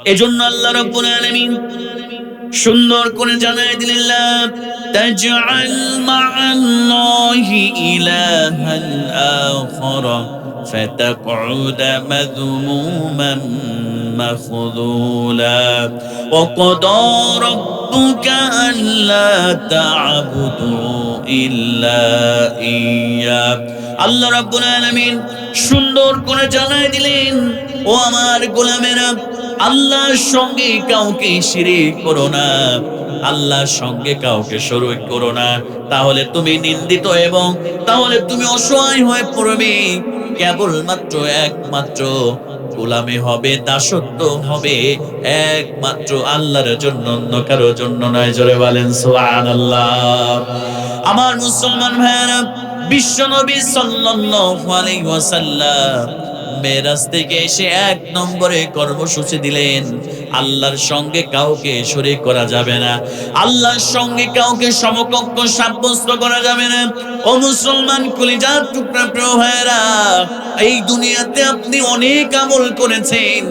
এজন্য আল্লাহ রাব্বুল আলামিন সুন্দর করে জানায় দিলেন লা তাজআল মা'আল্লাহি ইলাহান আখারা ফাতাকউদা মাযমুমান মাখযুলা ওয়া ক্বাদা রাব্বুকা আল্লা তা'বুদু ইল্লা ইয়্যা। আল্লাহ রাব্বুল আলামিন সুন্দর করে জানায় দিলেন, ও আমার গোলামেরা, আল্লাহর সঙ্গে কাউকে শিরিক করো না, আল্লাহর সঙ্গে কাউকে শরীক করো না, তাহলে তুমি নিন্দিত এবং তাহলে তুমি অসহায় হয়ে পড়বে। কেবলমাত্র একমাত্র গোলামি হবে, দাসত্ব হবে একমাত্র আল্লাহর জন্য, অন্য কারোর জন্য নয়। জোরে বলেন সুবহানাল্লাহ। আমার মুসলমান ভাইরা, বিশ্বনবী সাল্লাল্লাহু আলাইহি ওয়াসাল্লাম মেরাজ থেকে এসে এক নম্বরে কর্মসূচি দিলেন, আল্লাহর সঙ্গে কাউকে শরীক করা যাবে না, আল্লাহর সঙ্গে কাউকে সমকক্ষ সাব্যস্ত করা যাবে না। ও মুসলমান কলিজার টুকরা প্রিয় ভাইরা, এই দুনিয়াতে আপনি অনেক আমল করেছেন,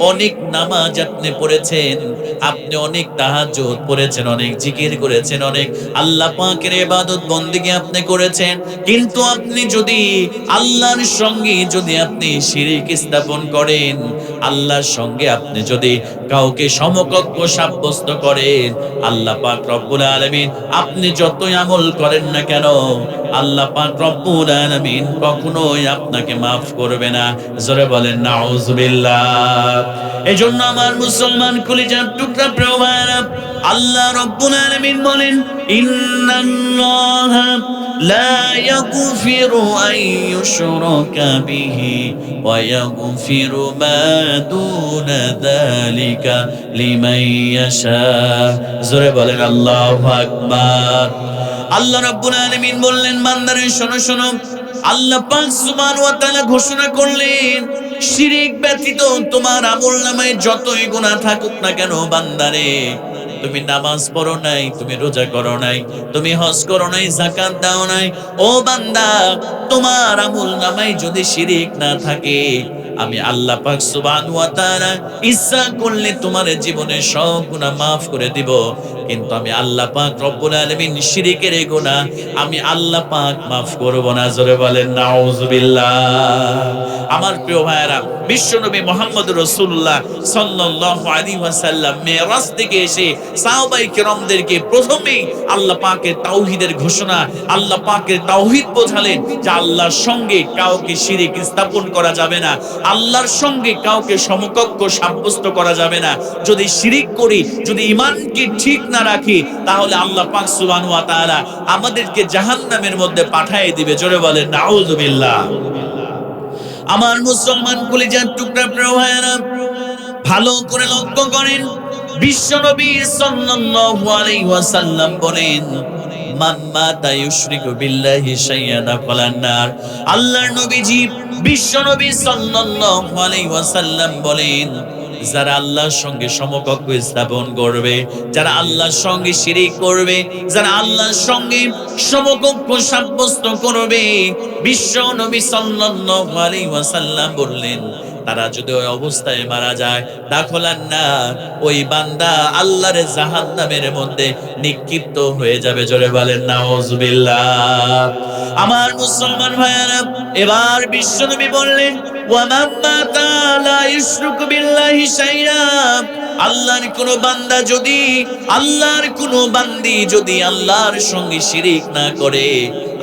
অনেক নামাজ আপনি পড়েছেন, আপনি অনেক তাহাজ্জুদ পড়েছেন, অনেক জিকির করেছেন, অনেক আল্লাহ পাকের ইবাদত বন্দেগী আপনি করেছেন, কিন্তু আপনি যদি আল্লাহর সঙ্গে যদি আপনি শিরিক স্থাপন করেন, আল্লাহর সঙ্গে আপনি যদি কাউকে সমকক্ষ সাব্যস্ত করেন, আল্লাহ পাক রব্বুল আলামিন আপনি যতই আমল করেন না কেন, আল্লাহ পাক রব্বুল আলামিন কখনোই আপনাকে মাফ করবে না। জোরে বলেন নাউজুবিল্লাহ। এজন্য আমার মুসলমান কলিজার টুকরা প্রিয় ভাইরা, আল্লাহ রব্বুল আলামিন বলেন, ইন্নাল্লাহা লা ইয়াগফিরু আন ইউশরাকা বিহি ওয়া ইয়াগফিরু মা দুনা যালিকা লিমান ইয়াশা। জোরে বলেন আল্লাহু আকবার। আল্লাহ রাব্বুল আলামিন বললেন, বান্দারে শোনো শোনো, আল্লাহ পাক সুবহানাহু ওয়া তাআলা ঘোষণা করলেন, শিরিক ব্যতীত তোমার আমলনামায় যতই গুনাহ থাকুক না কেন, বান্দারে, তুমি নামাজ পড়ো নাই, তুমি রোজা করো নাই, তুমি হজ করো নাই, যাকাত দাও নাই, ও বান্দা, তোমার আমলনামায় যদি শিরিক না থাকে, আমি আল্লাহ পাক সুবহানাহু ওয়া তাআলা ইচ্ছা করলে তোমার জীবনের সব গুনাহ মাফ করে দিব। কিন্তু আমি আল্লাহ পাক রব্বুল আলামিন শিরিকের গুনাহ আমি আল্লাহ পাক মাফ করব না। জোরে বলেন নাউজুবিল্লাহ। আমার প্রিয় ভাইরা, বিশ্বনবী মুহাম্মদুর রাসূলুল্লাহ সাল্লাল্লাহু আলাইহি ওয়াসাল্লাম মেরাজ থেকে এসে সাহাবায়ে কিরামদেরকে প্রথমেই আল্লাহ পাকের তাওহীদের ঘোষণা, আল্লাহ পাকের তাওহীদ বোঝালেন যে আল্লাহর সঙ্গে কাউকে শিরিক স্থাপন করা যাবে না, আল্লাহর সঙ্গে কাউকে সমকক্ষ সাব্যস্ত করা যাবে না। যদি শিরিক করি, যদি ঈমানকে ঠিক না রাখি, তাহলে আল্লাহ পাক সুবহানাহু ওয়া তাআলা আমাদেরকে জাহান্নামের মধ্যে পাঠিয়ে দিবে। জোরে বলেন নাউযুবিল্লাহ। আমার মুসলমান কলিজার টুকরা প্রিয় ভাইরা, ভালো করে লক্ষ্য করেন, বিশ্বনবী সাল্লাল্লাহু আলাইহি ওয়াসাল্লাম বলেন, মান মাতা ইউশরিকু বিল্লাহি শাইআন ফালান নার। আল্লাহর নবীজি বিশ্বনবী সাল্লাল্লাহু আলাইহি ওয়াসাল্লাম বলেন, যারা আল্লাহর সঙ্গে সমকক্ষ স্থাপন করবে, যারা আল্লাহর সঙ্গে শিরিক করবে, যারা আল্লাহর সঙ্গে সমকক্ষ সাব্যস্ত করবে, বিশ্বনবী সাল্লাল্লাহু আলাইহি ওয়াসাল্লাম বললেন, তারা যদি ওই অবস্থায় মারা যায়, দাখলান না, ওই বান্দা আল্লাহর জাহান্নামের মধ্যে নিক্ষিপ্ত হয়ে যাবে। জোরে বলেন নাউজুবিল্লাহ। আমার মুসলমান ভাইরা, এবার বিশ্বনবী বললেন, ওয়া মান মাতা লা ইউশরিকু বিল্লাহি শাইআ। আল্লাহর কোন বান্দা যদি, আল্লাহর কোন বান্দি যদি আল্লাহর সঙ্গে শিরিক না করে,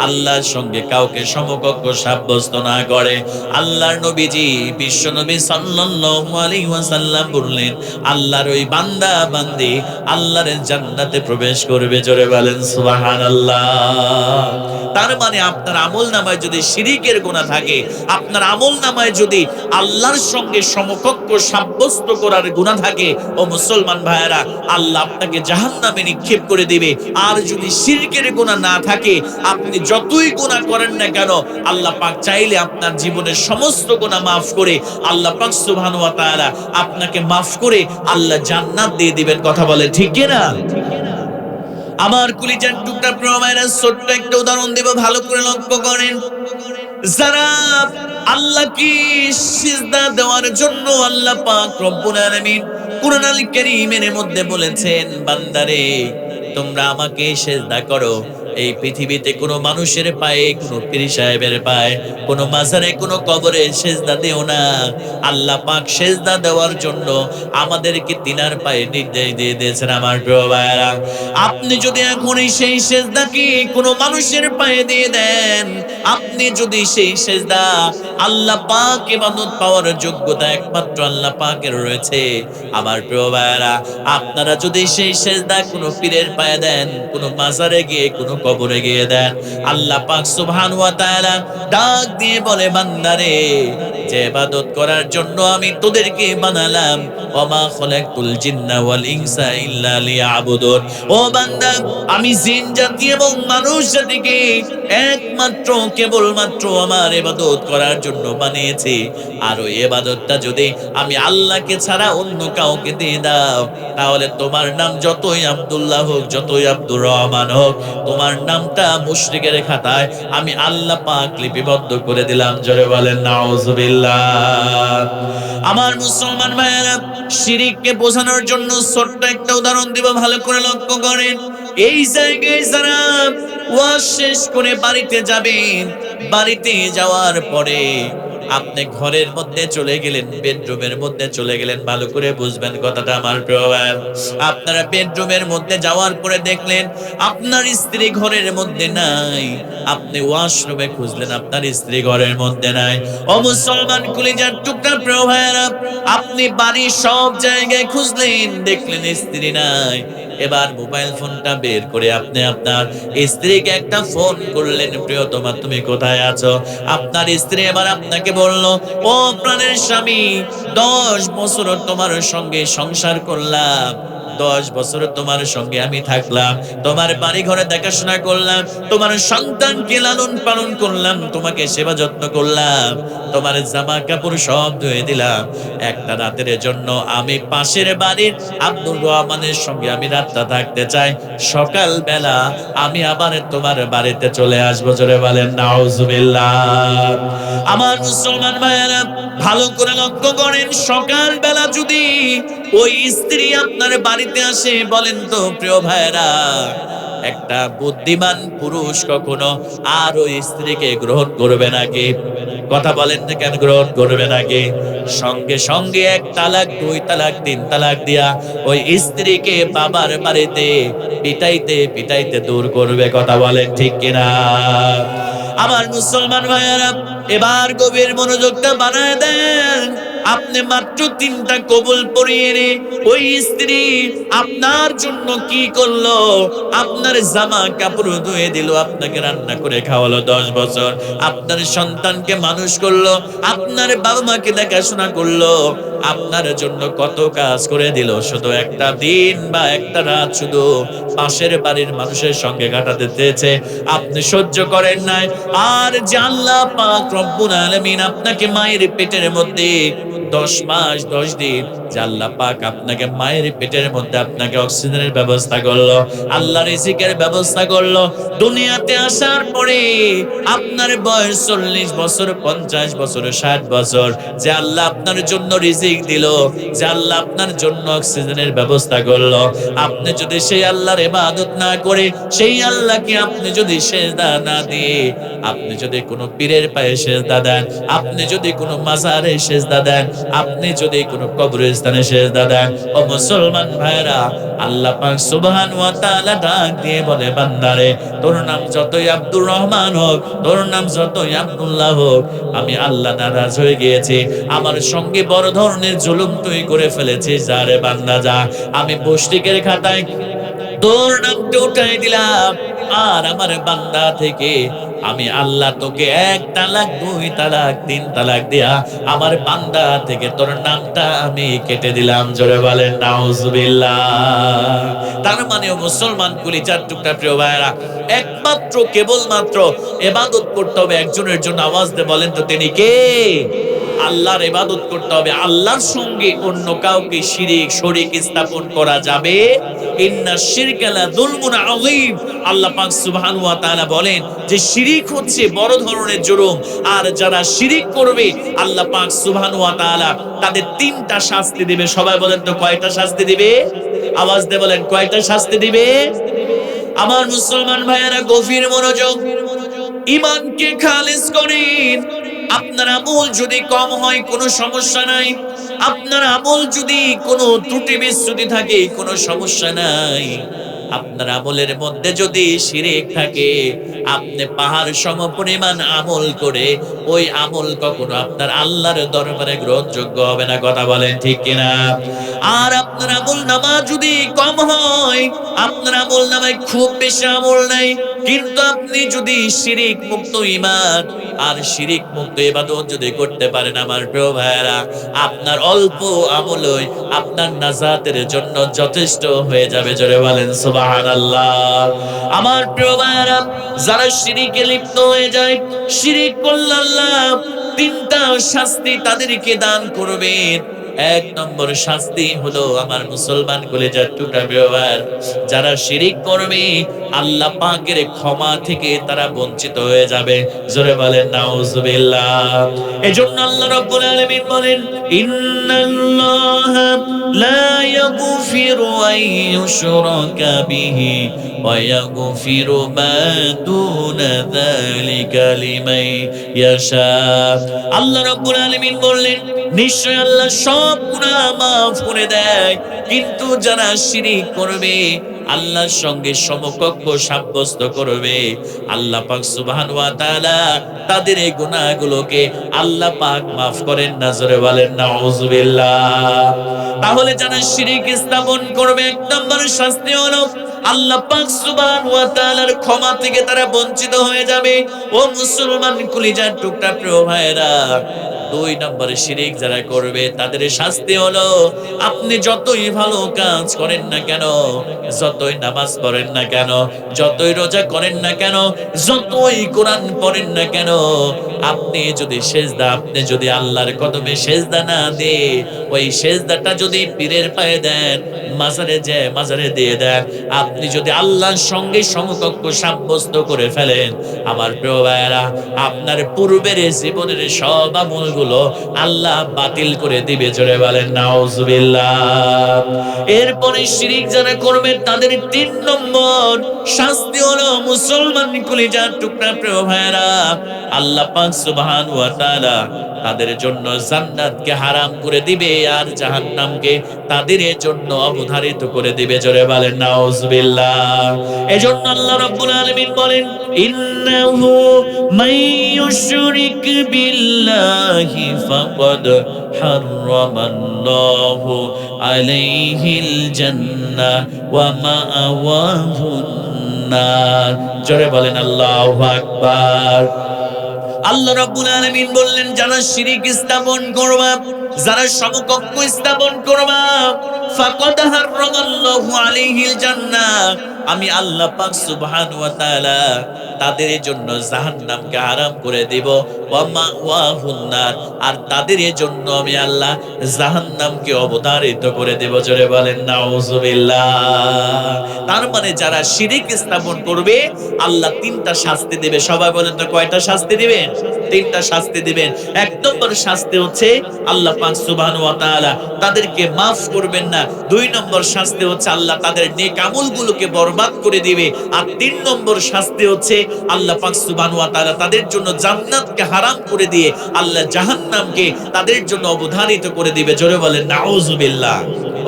আল্লাহর সঙ্গে কাউকে সমকক্ষ সাব্যস্ত না করে, আল্লাহর নবীজি বিশ্বনবী সাল্লাল্লাহু আলাইহি ওয়াসাল্লাম বললেন, আল্লাহর ওই বান্দা বান্দি আল্লাহর জান্নাতে প্রবেশ করবে। জোরে বলেন সুবহানাল্লাহ। তার মানে আপনার আমলনামায় যদি শিরিকের গুনাহ থাকে, আপনার আমলনামায় যদি আল্লাহর সঙ্গে সমকক্ষ সাব্যস্ত করার গুনাহ থাকে, ও মুসলমান ভাইয়েরা, আল্লাহ আপনাকে জাহান্নামে নিক্ষেপ করে দিবে। আর যদি শিরকের গুনাহ না থাকে, আপনি যতই গুনাহ করেন না কেন, আল্লাহ পাক চাইলে আপনার জীবনের সমস্ত গুনাহ মাফ করে আল্লাহ পাক সুবহানাহু ওয়া তাআলা আপনাকে মাফ করে আল্লাহ জান্নাত দিয়ে দিবেন। কথা বলে ঠিক কি না? আমার কলিজার টুকরা প্রিয় ভাইরা, ছোট্ট একটা উদাহরণ দেব, ভালো করে লক্ষ্য করেন। যারা আল্লাহকে সিজদা দেওয়ার জন্য আল্লাহ পাক রব্বুল আলামিন কুরআন আল কারীমের মধ্যে বলেছেন, বান্দারে তোমরা আমাকে সিজদা করো। এই পৃথিবীতে কোনো মানুষের পায়ে, কোনো পীর সাহেবের পায়ে, কোনো মাজারে, কোনো কবরে সিজদা দিও না। আল্লাহ পাক সিজদা দেওয়ার জন্য আমাদেরকে তিনার পায়ে নির্দেশ দিয়ে দিয়েছেন। আমার প্রিয় ভাইরা, আপনি যদি এখন সেই সিজদাকে কোনো মানুষের পায়ে দিয়ে দেন, আপনি যদি সেই সিজদা, আল্লাহ পাক ইবাদত পাওয়ার যোগ্যতা একমাত্র আল্লাহ পাকের রয়েছে। আমার প্রিয় ভাইরা, আপনারা যদি সেই সিজদা কোনো পীরের পায়ে দেন, কোনো মাজারে গিয়ে, কোনো কবরে গিয়ে দেন, আল্লাহ পাক সুবহানাহু ওয়া তাআলা ডাক দিয়ে বলে, বান্দারে যে ইবাদত করার জন্য আমি তোদেরকে বানালাম, ওমা খলাকতুল জিন্না ওয়াল ইনসা ইল্লা লিয়াবুদুন, ও বান্দা আমি জিন জাতি এবং মানুষ জাতিকে একমাত্র কেবলমাত্র আমার ইবাদত করার জন্য বানিয়েছি। আর ওই ইবাদতটা যদি আমি আল্লাহকে ছাড়া অন্য কাউকে দিয়ে দাও, তাহলে তোমার নাম যতই আব্দুল্লাহ হোক, যতই আব্দুর রহমান হোক, তোমার নামটা মুশরিকের খাতায় আমি আল্লাহ পাক লিপিবদ্ধ করে দিলাম। জোরে বলেন নাউজুবিল্লাহ। আমার মুসলমান ভাইয়েরা, শিরিককে বোঝানোর জন্য ছোট্ট একটা উদাহরণ দিব, ভালো করে লক্ষ্য করেন। এই জায়গায় যারা ওয়াজ শেষ করে বাড়িতে যাবেন, বাড়িতে যাওয়ার পরে আপনি ঘরের মধ্যে চলে গেলেন, বেডরুমের মধ্যে চলে গেলেন, ভালো করে বুঝবেন কথাটা আমার প্রিয় ভাই। আপনারা বেডরুমের মধ্যে যাওয়ার পরে দেখলেন আপনার স্ত্রী ঘরের মধ্যে নাই, আপনি ওয়াশরুমে খুঁজলেন, আপনার স্ত্রী ঘরের মধ্যে নাই। ও মুসলমান কলিজার টুকরা প্রিয় ভাইরা, আপনি বাড়ির সব জায়গায় খুঁজলেন, দেখলেন স্ত্রী নাই। এবার মোবাইল ফোনটা বের করে আপনি আপনার স্ত্রীকে একটা ফোন করলেন, প্রিয়তমা তুমি কোথায় আছো? আপনার স্ত্রী এবার আপনাকে বলল, ও প্রাণের স্বামী, 10 বছর তোমার সঙ্গে সংসার করলাম, 10 বছর তোমার সঙ্গে আমি থাকলাম, তোমার বাড়ি ঘরে দেখাশোনা করলাম, তোমার সন্তানকে লালন পালন করলাম, তোমাকে সেবা যত্ন করলাম, তোমার জামা কাপড় সব ধুয়ে দিলাম। একটা রাতের জন্য আমি পাশের বাড়ির আব্দুর রহমানের সঙ্গে আমি রাতটা থাকতে চাই, সকাল বেলা আমি আবার তোমার বাড়িতে চলে আসবো। জোরে বলেন নাউজুবিল্লাহ। আমার মুসলমান ভাইয়েরা, ভালো করে লক্ষ্য করেন, সকাল বেলা যদি ওই স্ত্রী আপনার বাড়িতে আসে, বলেন তো প্রিয় ভাইরা, একটা বুদ্ধিমান পুরুষ কখনো আর ওই স্ত্রীকে গ্রহণ করবে নাকি? কথা বলেন না কেন গ্রহণ করবে নাকি? সঙ্গে সঙ্গে 1 তালাক, 2 তালাক, 3 তালাক দিয়া ওই স্ত্রীকে বাবার বাড়িতে পিটাইতে পিটাইতে দূর করবে। কথা বলেন ঠিক কিনা? আমার মুসলমান ভাইয়েরা, এবার গভীর মনোযোগটা বানায় দেন। আপনি মাত্র 3টা কবুল পড়িয়ে ওই স্ত্রী আপনার জন্য কি করলো? আপনার জামা কাপড় ধুয়ে দিল, আপনাকে রান্না করে খাওয়ালো, 10 বছর আপনার সন্তানকে মানুষ করলো, আপনার বাবা মাকে দেখাশোনা করলো, আপনার জন্য কত কাজ করে দিল। শুধু একটা দিন বা একটা রাত শুধু পাশের বাড়ির মানুষের সঙ্গে কাটাতে চেয়েছে, আপনি সহ্য করেন নাই। আর যে আল্লাহ পাক রব্বুল আলামিন আপনাকে মায়ের পেটের মধ্যে 10 মাস 10 দিন, যে আল্লাহ পাক আপনাকে মায়ের পেটের মধ্যে আপনাকে অক্সিজেনের ব্যবস্থা করলো, আল্লাহ রিজিকের ব্যবস্থা করলো, দুনিয়াতে আসার পরে আপনার বয়স 40 বছর, 50 বছর, 60 বছর, যে আল্লাহ আপনার জন্য রিজিক দিল, যে আল্লাহ আপনার জন্য অক্সিজেনের ব্যবস্থা করলো, আপনি যদি সেই আল্লাহর ইবাদত না করে, সেই আল্লাহকে আপনি যদি সিজদা না দিয়ে, আপনি যদি কোনো পীরের পায়ে সিজদা দেন, আপনি যদি কোনো মাজারে সিজদা দেন, আপনি যদি কোনো কবরস্থানে সিজদা দেন, ও মুসলমান ভাইরা, আল্লাহ পাক সুবহানাহু ওয়া তাআলা ডাক দিয়ে বলে, বান্দারে তোর নাম যতই আব্দুর রহমান হোক, তোর নাম যতই আব্দুল্লাহ হোক, আমি আল্লাহ নারাজ হয়ে গিয়েছি, আমার সঙ্গে বড় ধরনের জুলুম তুই করে ফেলেছিস, যা রে বান্দা যা, আমি মুশরিকের খাতায় তোর নামটা উঠাই দিলাম, আর আমার বান্দা থেকে আমি আল্লাহ তোকে 1 তালাক, 2 তালাক, 3 তালাক দিয়া আমার বান্দা থেকে তোর নামটা আমি কেটে দিলাম। জোরে বলেন নাউজুবিল্লাহ। তার মানে মুসলমান কলিজার টুকরা প্রিয় ভাইরা, একমাত্র কেবলমাত্র ইবাদত করতে হবে একজনের জন্য। আওয়াজ দিয়ে বলেন তো তিনি কে? আল্লাহর ইবাদত করতে হবে, আল্লাহর সঙ্গে অন্য কাউকে শরীক স্থাপন করা যাবে। ইন্না শিরকা লা যুলমুন আযীম, আল্লাহ পাক সুবহানাহু ওয়া তাআলা বলেন যে শিরিক হচ্ছে বড় ধরনের জুলুম। আর যারা শিরিক করবে আল্লাহ পাক সুবহানাহু ওয়া তাআলা তাদের তিনটা শাস্তি দিবে। সবাই বলেন তো কয়টা শাস্তি দিবে? আওয়াজ দিয়ে বলেন কয়টা শাস্তি দিবে? আমার মুসলমান ভাইয়েরা গভীর মনোযোগ, ঈমানকে খালিস করেন। আপনার আমল যদি কম হয় কোনো সমস্যা নাই, আপনার আমল যদি কোনো ত্রুটি বিচ্যুতি থাকে কোনো সমস্যা নাই, আপনার আমলের মধ্যে যদি শিরক থাকে, আপনি পাহাড় সমপরিমাণ আমল করে ওই আমল কখনো আপনার আল্লাহর দরবারে গ্রহণযোগ্য হবে না। কথা বলেন ঠিক কিনা? আর আপনার আমল নামা যদি কম হয়, আপনার আমল নামায় খুব বেশি আমল নাই, কিন্তু আপনি যদি শিরিক মুক্ত ঈমান আর শিরিক মুক্ত ইবাদত যদি করতে পারেন আমার প্রিয় ভাইয়েরা, আপনার অল্প আমলই আপনার নাজাতের জন্য যথেষ্ট হয়ে যাবে। জোরে বলেন সুবহানাল্লাহ। আমার প্রিয় ভাইয়েরা, যারা শিরিকে লিপ্ত হয়ে যায়, শিরিক করলে আল্লাহ তিনটা শাস্তি তাদেরকে দান করবেন। এক নম্বর শাস্তি হলো আমার মুসলমান কলিজার টুকরা ভাই, যারা শিরিক করবে আল্লাহ পাকের ক্ষমা থেকে তারা বঞ্চিত হয়ে যাবে। জোরে বলেন নাউজুবিল্লাহ। এজন্য আল্লাহ রাব্বুল আলামিন বলেন, ইন্নাল্লাহা লা ইয়াগফিরু আন ইউশরাকা বিহি ওয়া ইয়াগফিরু মা দুনা যালিকা লিমান ইয়াশা। আল্লাহ রাব্বুল আলামিন বললেন, নিশ্চয় আল্লাহ সব গুনাহ মাফ করে দেয়, কিন্তু যারা শিরিক করবে, আল্লাহর সঙ্গে সমকক্ষ সাব্যস্ত করবে, আল্লাহ পাক সুবহানাহু ওয়া তাআলা তাদের এই গুনাহগুলোকে আল্লাহ পাক মাফ করেন না। জোরে বলেন নাউজুবিল্লাহ। তাহলে যারা শিরিক স্থাপন করবে, এক নম্বর শাস্তি হলো আল্লাহ পাক সুবহানাহু ওয়া তাআলার ক্ষমা থেকে তারা বঞ্চিত হয়ে যাবে। ও মুসলমান কলিজার টুকরা প্রিয় ভাইরা, দুই নম্বরে শিরিক যারা করবে তাদের শাস্তি হলো, আপনি যতই ভালো কাজ করেন না কেন, যতই নামাজ পড়েন না কেন, যতই রোজা করেন না কেন, যতই কোরআন পড়েন না কেন, আপনি যদি আল্লাহর কদমে সেজদা না দিয়ে ওই সেজদাটা যদি পীরের পায়ে দেন, মাজারে দিয়ে দেন, আপনি যদি আল্লাহর সঙ্গে সমকক্ষ সাব্যস্ত করে ফেলেন, আমার প্রিয় ভাইয়েরা, আপনার পূর্বের জীবনের সব আমলগুলো আল্লাহ বাতিল করে দিবে। জোরে বলেন নাউজুবিল্লাহ। এরপরে শিরিক যারা করবে তাদের তিন নম্বর শাস্তি হলো, মুসলমান কলিজার টুকরা প্রিয় ভাইয়েরা, আল্লাহ পাক সুবহানাহু ওয়া তাআলা তাদের জন্য জান্নাতকে হারাম করে দিবে আর জাহান্নামকে তাদের জন্য অবধারিত করে দিবে। জোরে বলেন নাউজুবিল্লাহ। এজন্য আল্লাহ রাব্বুল আলামিন বলেন, ইন্নাহু মাইয়ুশরিক বিল্লাহি ফাকাদ হারামাল্লাহু আলাইহিল জান্নাহ ওয়া মাআওয়াহুন নার। জোরে বলেন আল্লাহু আকবার। আল্লাহ রাব্বুল আলামিন বললেন, যারা শিরিক স্থাপন করবে, যারা সমকক্ষ স্থাপন করবে, ফাকাদ হারামাল্লাহু আলাইহিল জান্নাহ, আমি আল্লাহ পাক সুবহানাহু ওয়া তাআলা তাদের জন্য জাহান্নামকে হারাম করে দেব, ওয়া মাওয়াহুন নার, আর তাদের জন্য আমি আল্লাহ জাহান্নামকে অবধারিত করে দেব। জোরে বলেন নাউজুবিল্লাহ। তার মানে যারা শিরিক স্থাপন করবে আল্লাহ তিনটা শাস্তি দেবে। সবাই বলেন তো কয়টা শাস্তি দিবেন? তিনটা শাস্তি দিবেন। এক নম্বর শাস্তি হচ্ছে আল্লাহ পাক সুবহানাহু ওয়া তাআলা তাদেরকে মাফ করবেন না। দুই নম্বর শাস্তি হচ্ছে আল্লাহ তাদের নেক আমলগুলোকে বরবাদ করে দিবে। আর তিন নম্বর শাস্তি হচ্ছে আল্লাহ পাক সুবহানাহু ওয়া তাআলা তাদের জন্য জান্নাতকে হারাম করে দিয়ে আল্লাহ জাহান্নামকে তাদের জন্য অবধারিত করে দিবে। জোরে বলেন নাউজুবিল্লাহ।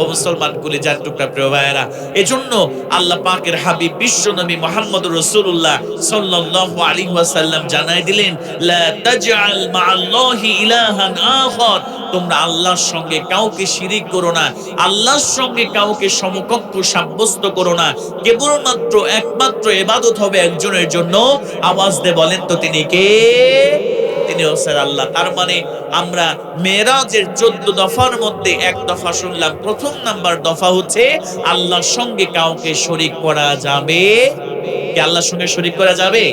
ও মুসলমান কলিজার টুকরা প্রিয় ভাইয়েরা, এজন্য আল্লাহ পাকের হাবিব বিশ্ব নবী মুহাম্মদুর রাসূলুল্লাহ সাল্লাল্লাহু আলাইহি ওয়াসাল্লাম জানাই দিলেন, লা তাজআল মা'আল্লাহি ইলাহান আখার, তোমরা আল্লাহর সঙ্গে কাউকে শিরিক করো না, আল্লাহর সঙ্গে কাউকে সমকক্ষ সাব্যস্ত করো না। কেবলমাত্র একমাত্র ইবাদত হবে একজনের জন্য। আওয়াজ দিয়ে বলেন তো তিনি কে? তিনি হচ্ছেন আল্লাহ। তার মানে আমরা মেরাজের 14 দফার মধ্যে এক দফা শুনলাম। প্রথম নাম্বার দফা হচ্ছে আল্লাহর সঙ্গে কাউকে শরীক করা যাবে কি আল্লাহর সঙ্গে শরীক করা যাবে?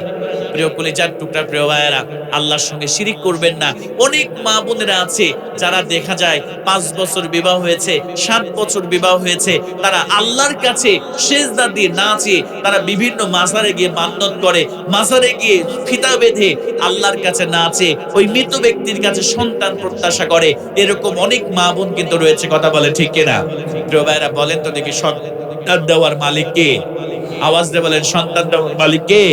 প্রিয় কলিজার টুকরা প্রিয় ভাইয়েরা, আল্লাহর সঙ্গে শিরিক করবেন না। অনেক মা বোনেরা আছে যারা দেখা যায় 5 বছর বিবাহ হয়েছে, 7 বছর বিবাহ হয়েছে, তারা আল্লাহর কাছে সেজদা দিয়ে নাচে, তারা বিভিন্ন মাজারে গিয়ে মান্নত করে, মাজারে গিয়ে ফিতা বেঁধে আল্লাহর কাছে নাচে, ওই মৃত ব্যক্তির কাছে সন্তান প্রত্যাশা করে। এরকম অনেক মা বোন কিন্তু রয়েছে, কথা বলে ঠিক কিনা? প্রিয় ভাইয়েরা বলেন তো দেখি, সন্তান দেওয়ার মালিক কে? আওয়াজ দিয়ে বলেন, সন্তান দেওয়ার মালিক কে?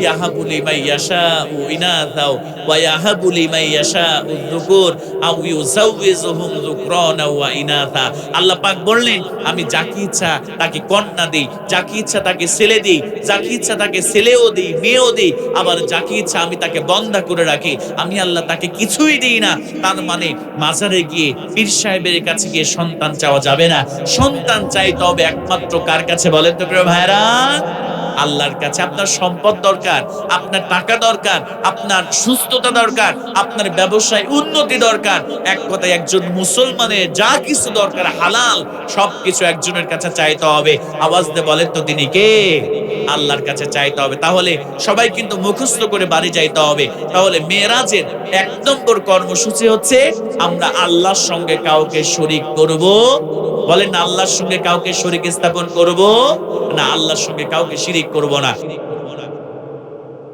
ইয়াহাবু লিমান ইয়াশাউ ইনাসা ওয়া ইয়াহাবু লিমান ইয়াশাউ যুকুর আও ইউযাউযুহুম যুকরানা ওয়া ইনাসা। আল্লাহ পাক বললেন, আমি যাকে ইচ্ছা তাকে কন্যা দেই, যাকে ইচ্ছা তাকে ছেলে দেই, যাকে ইচ্ছা তাকে ছেলেও দেই, মেয়েও দেই, আবার যাকে ইচ্ছা আমি তাকে বন্ধা করে রাখি। আমি আল্লাহ তাকে কিছুই দিই না। তার মানে মাজারে গিয়ে পীর সাহেবের কাছে গিয়ে সন্তান চাওয়া যাবে না। সন্তান চাইতে হবে একমাত্র কার কাছে বলেন তো প্রিয় ভাইরা? আল্লাহর কাছে। আপনার সম্পদ দরকার, আপনার টাকা দরকার, আপনার সুস্থতা দরকার, আপনার ব্যবসায় উন্নতি দরকার, এক কথায় একজন মুসলমানের যা কিছু দরকার হালাল সবকিছু একজনের কাছে চাইতে হবে। আওয়াজ দিয়ে বলেন তো তিনি কে? আল্লাহর কাছে চাইতে হবে। তাহলে সবাই কিন্তু মুখস্থ করে বাড়ি যাইতে হবে। তাহলে মেরাজের 1 নম্বর কর্মসূচি হচ্ছে আমরা আল্লাহর সঙ্গে কাউকে শরীক করব। বলেন, আল্লাহর সঙ্গে কাউকে শরীক স্থাপন করব না, আল্লাহর সঙ্গে কাউকে শিরিক করব না।